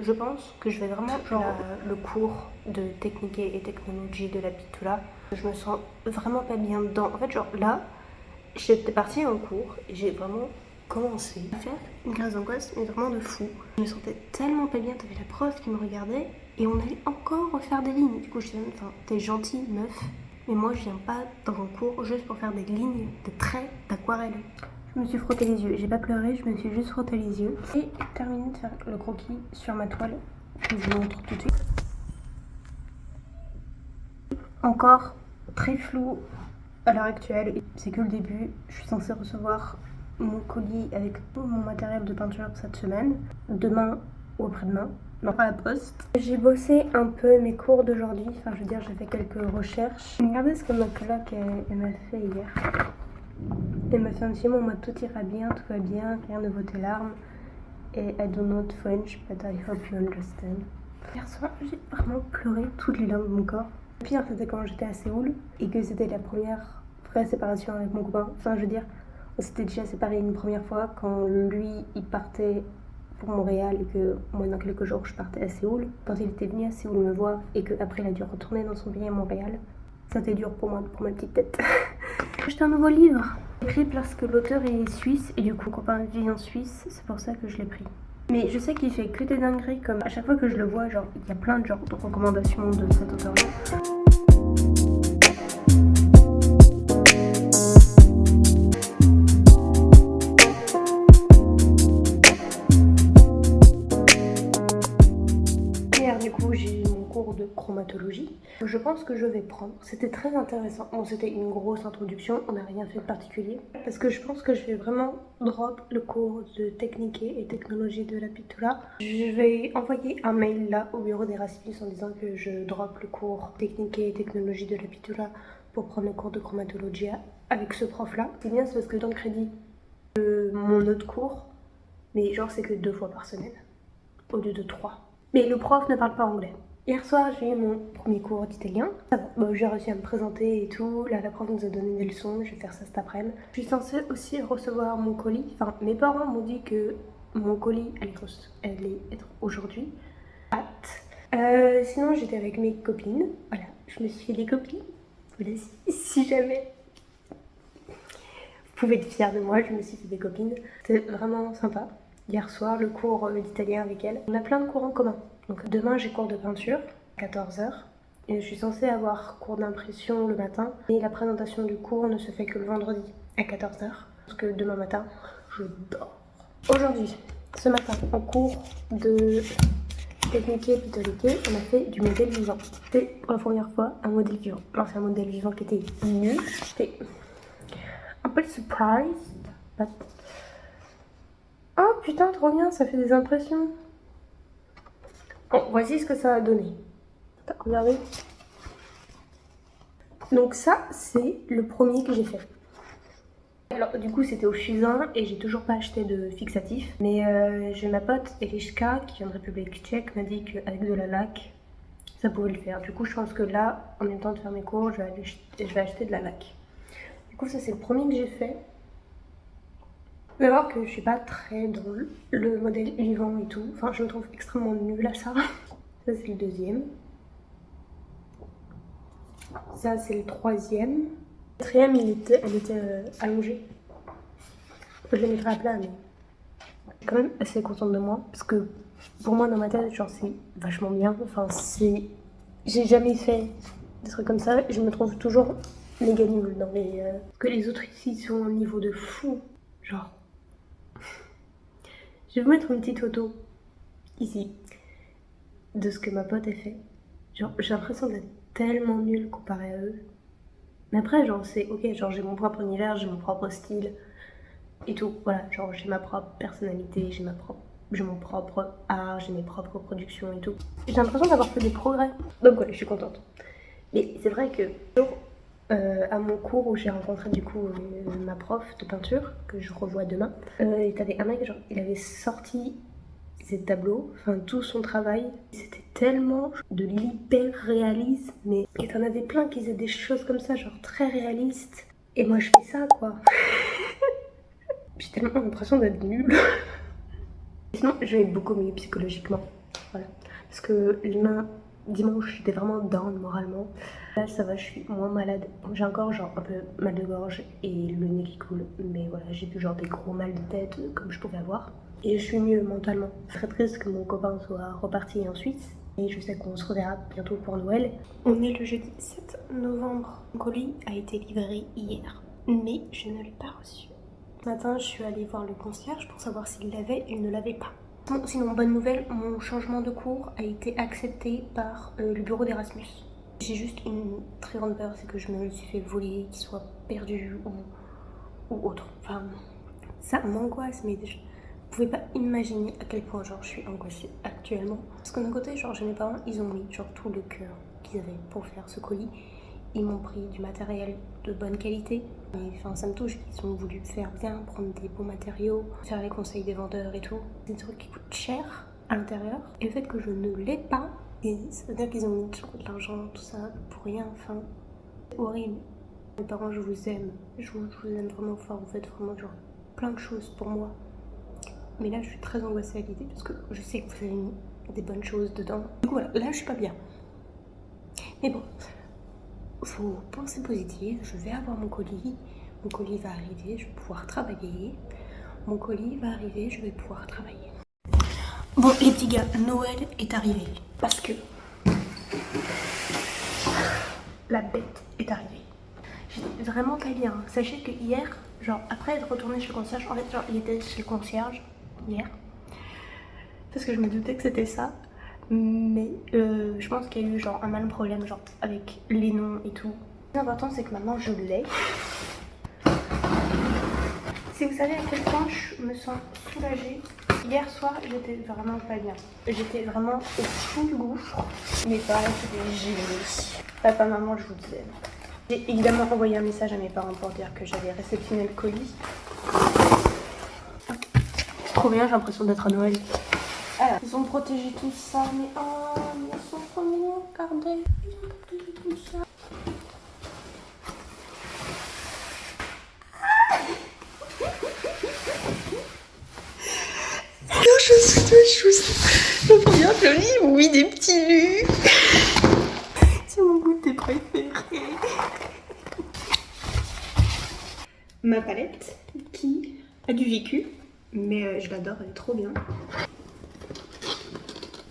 Je pense que je vais vraiment le cours de technique et technologie de la Pitula. Je me sens vraiment pas bien dedans. En fait, genre là, j'étais partie en cours et j'ai vraiment commencé à faire une crise d'angoisse, mais vraiment de fou. Je me sentais tellement pas bien, t'avais la prof qui me regardait et on allait encore refaire des lignes. Du coup, je disais, enfin, t'es gentille meuf, mais moi je viens pas dans un cours juste pour faire des lignes, des traits, d'aquarelle. Je me suis frotté les yeux, j'ai pas pleuré, je me suis juste frotté les yeux. Et terminé de faire le croquis sur ma toile, que je vous montre tout de suite. Encore très flou à l'heure actuelle, c'est que le début. Je suis censée recevoir mon colis avec tout mon matériel de peinture cette semaine, demain ou après-demain, non pas à la poste. J'ai bossé un peu mes cours d'aujourd'hui, enfin je veux dire j'ai fait quelques recherches. Regardez ce que ma coloc elle m'a fait hier. Elle m'a fait un petit mot en mode tout ira bien, tout va bien, rien ne vaut tes larmes. Et I do not French, but I hope you understand. Hier soir, j'ai vraiment pleuré toutes les larmes de mon corps. Le pire, c'était quand j'étais à Séoul et que c'était la première vraie séparation avec mon copain. Enfin, je veux dire, on s'était déjà séparés une première fois quand lui, il partait pour Montréal et que moi, dans quelques jours, je partais à Séoul. Quand il était venu à Séoul me voir et qu'après, il a dû retourner dans son pays à Montréal, c'était dur pour moi, pour ma petite tête. J'ai acheté un nouveau livre, écrit parce que l'auteur est suisse et du coup, mon copain vit en Suisse, c'est pour ça que je l'ai pris. Mais je sais qu'il fait que des dingueries, comme à chaque fois que je le vois, genre, il y a plein de recommandations de cet auteur-là. Du coup, j'ai eu mon cours de chromatologie. Je pense que je vais prendre. C'était très intéressant. Bon, c'était une grosse introduction, on n'a rien fait de particulier. Parce que je pense que je vais vraiment drop le cours de technique et technologie de la Pitula. Je vais envoyer un mail là au bureau d'Erasmus en disant que je drop le cours technique et technologie de la Pitula pour prendre le cours de chromatologie avec ce prof là. C'est bien, c'est parce que dans le crédit de mon autre cours, mais genre c'est que 2 fois par semaine au lieu de 3. Mais le prof ne parle pas anglais. Hier soir, j'ai eu mon premier cours d'italien. Bon, j'ai réussi à me présenter et tout. Là, la prof nous a donné des leçons. Je vais faire ça cet après-midi. Je suis censée aussi recevoir mon colis. Enfin, mes parents m'ont dit que mon colis allait être aujourd'hui. Hâte. Sinon, j'étais avec mes copines. Voilà, je me suis fait des copines. Voilà, si jamais vous pouvez être fiers de moi, je me suis fait des copines. C'était vraiment sympa. Hier soir, le cours d'italien avec elle. On a plein de cours en commun. Donc demain, j'ai cours de peinture, 14h. Et je suis censée avoir cours d'impression le matin. Et la présentation du cours ne se fait que le vendredi à 14h. Parce que demain matin, je dors. Aujourd'hui, ce matin, en cours de technique et pitoliqué, on a fait du modèle vivant. C'était pour la première fois un modèle vivant. Alors c'est un modèle vivant qui était nul. J'étais un peu surprised, but... Oh putain, trop bien, ça fait des impressions. Bon, voici ce que ça a donné. Regardez. Donc ça, c'est le premier que j'ai fait. Alors du coup, c'était au fusain et j'ai toujours pas acheté de fixatif. Mais j'ai ma pote Eliška, qui vient de République tchèque, m'a dit qu'avec de la laque, ça pouvait le faire. Du coup, je pense que là, en même temps de faire mes cours, je vais acheter de la laque. Du coup, ça c'est le premier que j'ai fait. Vous allez voir que je suis pas très dans le modèle vivant et tout. Enfin, je me trouve extrêmement nulle à ça. Ça, c'est le deuxième. Ça, c'est le troisième. Le quatrième, elle était allongée. Je le mettrai à plat, mais je suis quand même assez contente de moi. Parce que pour moi, dans ma tête, genre, c'est vachement bien. Enfin, c'est... J'ai jamais fait des trucs comme ça. Je me trouve toujours méga nulle dans les... Que les autres ici sont au niveau de fou. Genre... Je vais vous mettre une petite photo, ici, de ce que ma pote a fait. Genre, j'ai l'impression d'être tellement nulle comparée à eux. Mais après, genre, c'est ok, genre, j'ai mon propre univers, j'ai mon propre style, et tout. Voilà, genre, j'ai ma propre personnalité, j'ai mon propre art, j'ai mes propres productions et tout. J'ai l'impression d'avoir fait des progrès. Donc voilà, je suis contente. Mais c'est vrai que, à mon cours où j'ai rencontré du coup ma prof de peinture, que je revois demain, et t'avais un mec, genre, il avait sorti ses tableaux, enfin tout son travail, c'était tellement de l'hyper-réalisme, mais et t'en avais plein qui faisaient des choses comme ça, genre très réalistes, et moi je fais ça quoi. J'ai tellement l'impression d'être nulle. Sinon je vais beaucoup mieux psychologiquement. Voilà. Parce que dimanche, j'étais vraiment down moralement. Là, ça va, je suis moins malade. J'ai encore genre un peu mal de gorge et le nez qui coule. Mais voilà, j'ai plus genre des gros mal de tête comme je pouvais avoir. Et je suis mieux mentalement. Très triste que mon copain soit reparti en Suisse. Et je sais qu'on se reverra bientôt pour Noël. On est le jeudi 7 novembre. Mon colis a été livré hier. Mais je ne l'ai pas reçu. Ce matin, je suis allée voir le concierge pour savoir s'il l'avait. Il ne l'avait pas. Bon, sinon, bonne nouvelle, mon changement de cours a été accepté par le bureau d'Erasmus. J'ai juste une très grande peur, c'est que je me suis fait voler, qu'il soit perdu ou autre. Enfin, ça m'angoisse, mais je ne pouvais pas imaginer à quel point genre, je suis angoissée actuellement. Parce que d'un côté, genre, mes parents, ils ont mis genre, tout le cœur qu'ils avaient pour faire ce colis. Ils m'ont pris du matériel de bonne qualité. Et, enfin, ça me touche qu'ils ont voulu faire bien, prendre des bons matériaux, faire les conseils des vendeurs et tout. C'est des trucs qui coûtent cher à l'intérieur. Et le fait que je ne l'ai pas, et ça veut dire qu'ils ont mis de l'argent, tout ça, pour rien. Enfin, c'est horrible. Mes parents, je vous aime. Je vous aime vraiment fort. Vous faites vraiment genre plein de choses pour moi. Mais là, je suis très angoissée à l'idée parce que je sais que vous avez mis des bonnes choses dedans. Du coup, voilà, là, je suis pas bien. Mais bon. Faut penser positive, je vais avoir mon colis va arriver, je vais pouvoir travailler. Mon colis va arriver, je vais pouvoir travailler. Bon les petits gars, Noël est arrivé parce que la bête est arrivée. J'étais vraiment pas bien. Sachez que hier, genre après être retournée chez le concierge, en fait genre il était chez le concierge hier. Parce que je me doutais que c'était ça. Mais je pense qu'il y a eu genre un mal problème genre avec les noms et tout. Le plus important c'est que maintenant je l'ai. Si vous savez à quel point je me sens soulagée, hier soir j'étais vraiment pas bien. J'étais vraiment au fond du gouffre. Mes parents étaient géniaux. Papa, maman, je vous aime. J'ai évidemment envoyé un message à mes parents pour dire que j'avais réceptionné le colis. C'est trop bien, j'ai l'impression d'être à Noël. Alors, ils ont protégé tout ça, mais oh, ils sont trop mignons, regardez. Ils ont protégé tout ça. Je suis de choses. Trop bien joli, oui, des petits lus. C'est mon goûter préféré. Ma palette qui a du vécu, mais je l'adore, elle est trop bien.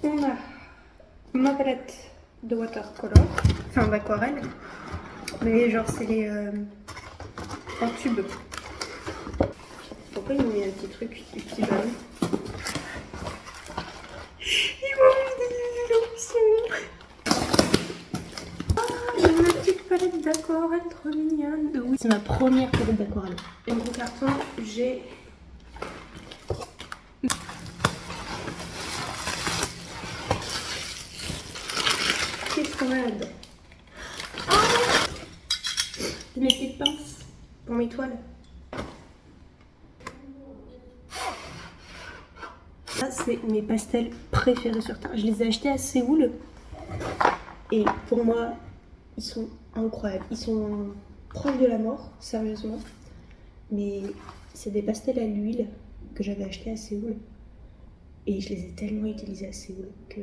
On a ma palette de watercolor, enfin d'aquarelle, mais genre c'est les en tube. Pourquoi il met un petit truc, du petit ballon? Il m'a mis des options. Ah, j'ai ma petite palette d'aquarelle trop mignonne. Oui, c'est ma première palette d'aquarelle. Dans mon carton, j'ai qu'est-ce qu'on a là-dedans? Mes petites pinces pour mes toiles. Ça, c'est mes pastels préférés sur Terre. Je les ai achetés à Séoul. Et pour moi, ils sont incroyables. Ils sont proches de la mort, sérieusement. Mais c'est des pastels à l'huile que j'avais achetés à Séoul. Et je les ai tellement utilisés à Séoul que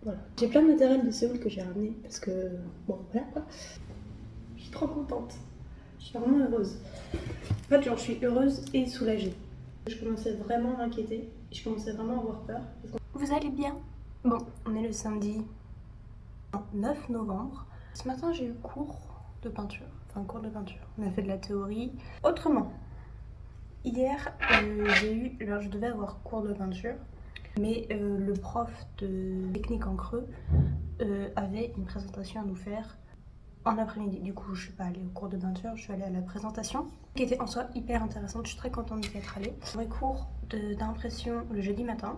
voilà. J'ai plein de matériel de Séoul que j'ai ramené parce que bon voilà quoi. Je suis trop contente. Je suis vraiment heureuse. En fait, genre, je suis heureuse et soulagée. Je commençais vraiment à m'inquiéter. Je commençais vraiment à avoir peur. Vous allez bien? Bon, on est le samedi 9 novembre. Ce matin, j'ai eu cours de peinture. Enfin, cours de peinture. On a fait de la théorie. Autrement, hier, alors, je devais avoir cours de peinture. Mais le prof de technique en creux avait une présentation à nous faire en après-midi. Du coup, je suis pas allée au cours de peinture, je suis allée à la présentation, qui était en soi hyper intéressante. Je suis très contente d'y être allée. J'aurai cours d'impression le jeudi matin,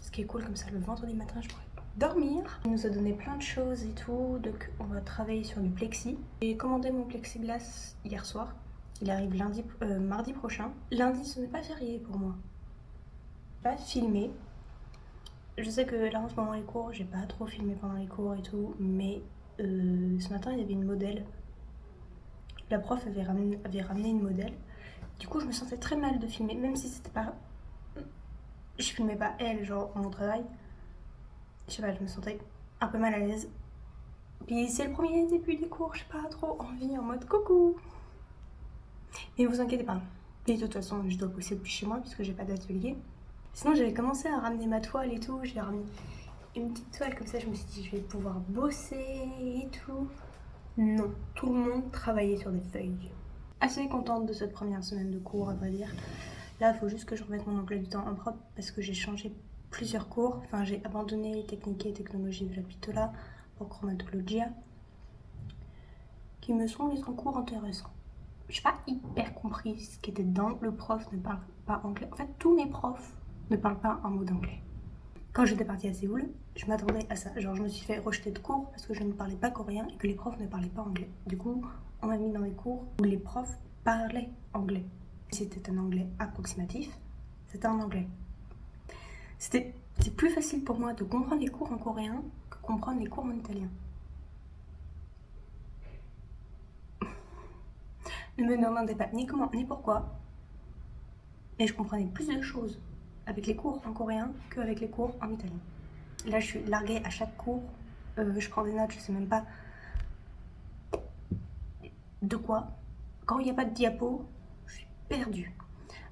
ce qui est cool, comme ça le vendredi matin, je pourrais dormir. Il nous a donné plein de choses et tout, donc on va travailler sur du plexi. J'ai commandé mon plexiglas hier soir. Il arrive mardi prochain. Lundi, ce n'est pas férié pour moi. Pas filmé. Je sais que là en ce moment les cours, j'ai pas trop filmé pendant les cours et tout, mais ce matin il y avait une modèle. La prof avait ramené une modèle. Du coup je me sentais très mal de filmer, même si c'était pas... Je filmais pas elle, genre mon travail. je sais pas, je me sentais un peu mal à l'aise. Puis c'est le premier début des cours, j'ai pas trop envie, en mode coucou. Mais vous inquiétez pas. Et de toute façon, je dois bosser depuis chez moi puisque j'ai pas d'atelier. Sinon, j'avais commencé à ramener ma toile et tout. J'ai ramené une petite toile comme ça. Je me suis dit, je vais pouvoir bosser et tout. Non, tout le monde travaillait sur des feuilles. Assez contente de cette première semaine de cours, à vrai dire. Là, il faut juste que je remette mon emploi du temps en propre parce que j'ai changé plusieurs cours. Enfin, j'ai abandonné technique et technologie de la Pitola pour chromatologia, qui me sont les cours intéressants. J'ai pas hyper compris ce qui était dedans. Le prof ne parle pas anglais. En fait, tous mes profs ne parlent pas un mot d'anglais. Quand j'étais partie à Séoul, je m'attendais à ça. Genre, je me suis fait rejeter de cours parce que je ne parlais pas coréen et que les profs ne parlaient pas anglais. Du coup, on m'a mis dans des cours où les profs parlaient anglais. C'était un anglais approximatif, c'était un anglais. C'est plus facile pour moi de comprendre les cours en coréen que comprendre les cours en italien. Ne me demandez pas ni comment ni pourquoi, mais je comprenais plus de choses avec les cours en coréen qu'avec les cours en italien. Là, je suis larguée à chaque cours, je prends des notes, je sais même pas de quoi. Quand il n'y a pas de diapo, je suis perdue.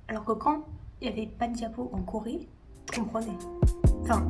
Alors que quand il n'y avait pas de diapo en Corée, je comprenais. Enfin,